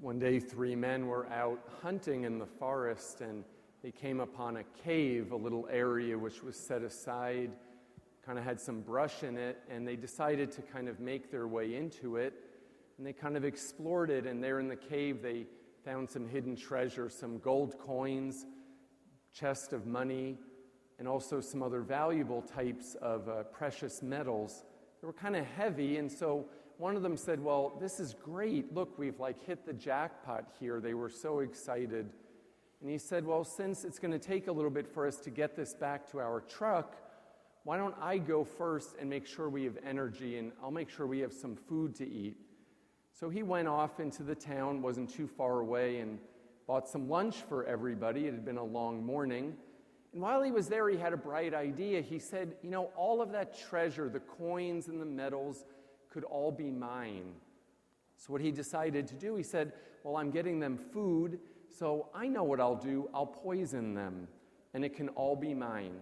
One day, three men were out hunting in the forest, and they came upon a cave, a little area which was set aside, kind of had some brush in it, and they decided to kind of make their way into it. And they kind of explored it, and there in the cave they found some hidden treasure, some gold coins, chest of money, and also some other valuable types of precious metals. They were kind of heavy, and so one of them said, well, this is great. Look, we've hit the jackpot here. They were so excited. And he said, well, since it's going to take a little bit for us to get this back to our truck, why don't I go first and make sure we have energy, and I'll make sure we have some food to eat. So he went off into the town, wasn't too far away, and bought some lunch for everybody. It had been a long morning. And while he was there, he had a bright idea. He said, all of that treasure, the coins and the metals, could all be mine. So what he decided to do, he said, well, I'm getting them food, so I know what I'll do. I'll poison them, and it can all be mine.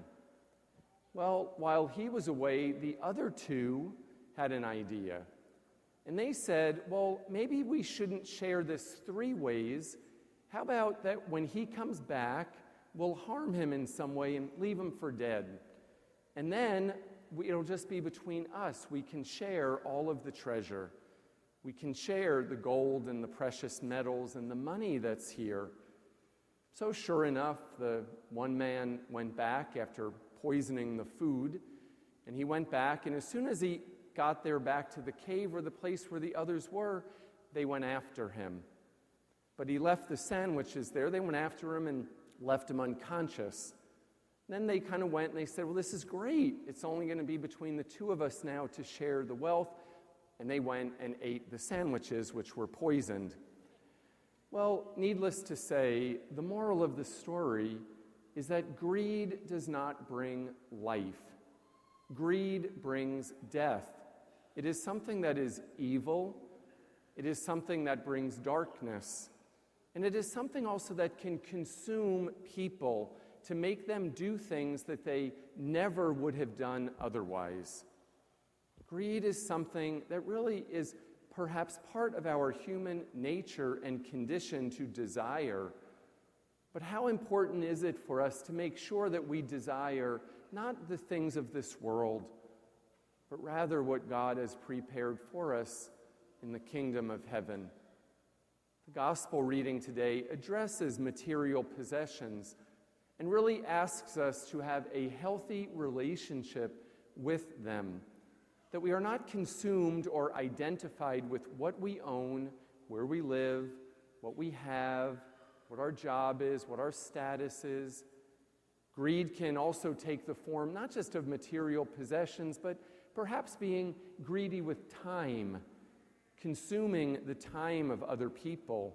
Well, while he was away, the other two had an idea. And they said, well, maybe we shouldn't share this three ways. How about that when he comes back, we'll harm him in some way and leave him for dead. And then it'll just be between us. We can share all of the treasure. We can share the gold and the precious metals and the money that's here. So sure enough, the one man went back after poisoning the food, and he went back, and as soon as he got there back to the cave or the place where the others were, they went after him. But he left the sandwiches there. They went after him and left him unconscious. Then they kind of went and they said, well, this is great. It's only going to be between the two of us now to share the wealth. And they went and ate the sandwiches, which were poisoned. Well, needless to say, the moral of the story is that greed does not bring life. Greed brings death. It is something that is evil. It is something that brings darkness. And it is something also that can consume people to make them do things that they never would have done otherwise. Greed is something that really is perhaps part of our human nature and condition to desire. But how important is it for us to make sure that we desire not the things of this world, but rather what God has prepared for us in the kingdom of heaven? The gospel reading today addresses material possessions and really asks us to have a healthy relationship with them, that we are not consumed or identified with what we own, where we live, what we have, what our job is, what our status is. Greed can also take the form not just of material possessions, but perhaps being greedy with time, consuming the time of other people,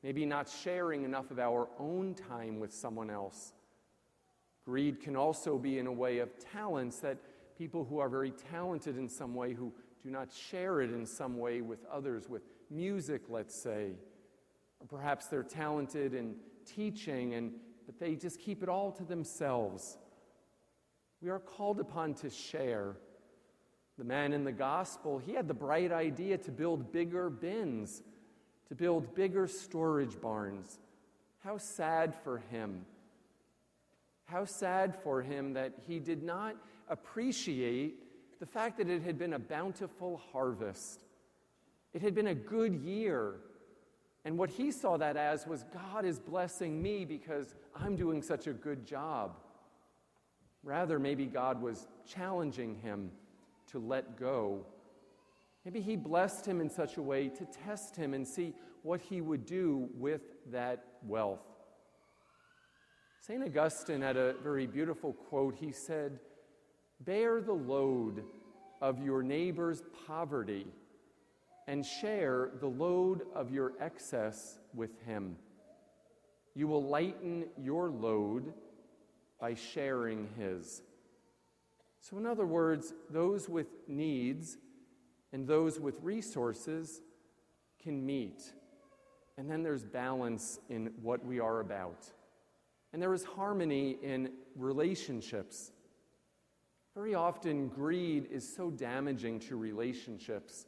maybe not sharing enough of our own time with someone else. Greed can also be in a way of talents, that people who are very talented in some way who do not share it in some way with others, with music, let's say. Or perhaps they're talented in teaching, but they just keep it all to themselves. We are called upon to share. The man in the gospel, he had the bright idea to build bigger bins, to build bigger storage barns. How sad for him. How sad for him that he did not appreciate the fact that it had been a bountiful harvest. It had been a good year. And what he saw that as was, God is blessing me because I'm doing such a good job. Rather, maybe God was challenging him to let go. Maybe he blessed him in such a way to test him and see what he would do with that wealth. St. Augustine had a very beautiful quote. He said, "Bear the load of your neighbor's poverty and share the load of your excess with him. You will lighten your load by sharing his." So in other words, those with needs and those with resources can meet. And then there's balance in what we are about. And there is harmony in relationships. Very often, greed is so damaging to relationships.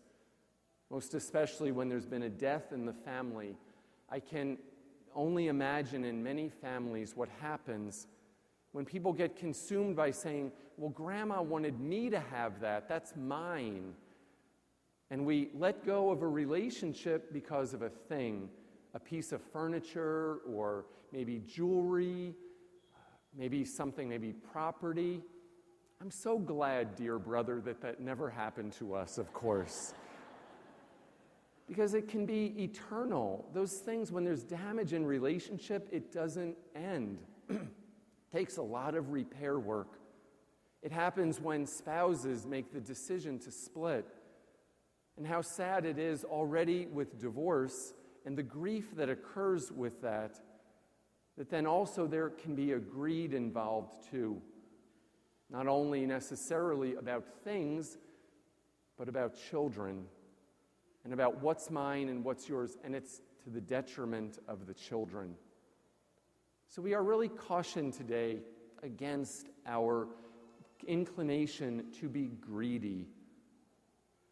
most especially when there's been a death in the family. I can only imagine in many families what happens when people get consumed by saying, well, Grandma wanted me to have that, that's mine. And we let go of a relationship because of a thing, a piece of furniture or maybe jewelry, maybe something, maybe property. I'm so glad, dear brother, that never happened to us, of course. Because it can be eternal. Those things, when there's damage in relationship, it doesn't end. It takes a lot of repair work. It happens when spouses make the decision to split. And how sad it is already with divorce and the grief that occurs with that then also there can be a greed involved too. Not only necessarily about things, but about children, and about what's mine and what's yours, and it's to the detriment of the children. So we are really cautioned today against our inclination to be greedy.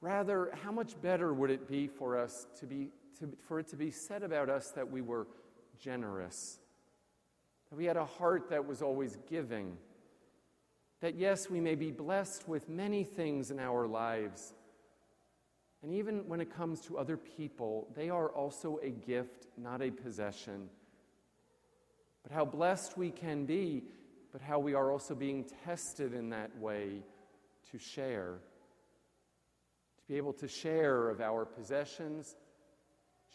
Rather, how much better would it be for us for it to be said about us that we were generous, that we had a heart that was always giving, that yes, we may be blessed with many things in our lives, and even when it comes to other people, they are also a gift, not a possession. But how blessed we can be, but how we are also being tested in that way to share. To be able to share of our possessions,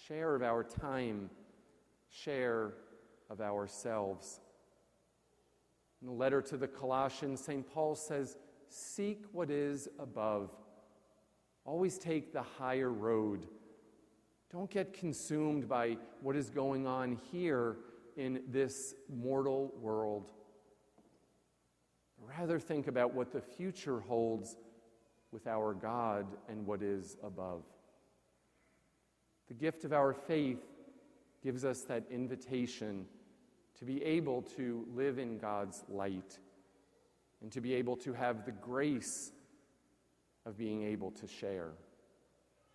share of our time, share of ourselves. In the letter to the Colossians, St. Paul says, seek what is above. Always take the higher road. Don't get consumed by what is going on here in this mortal world. Rather think about what the future holds with our God and what is above. The gift of our faith gives us that invitation to be able to live in God's light and to be able to have the grace of being able to share.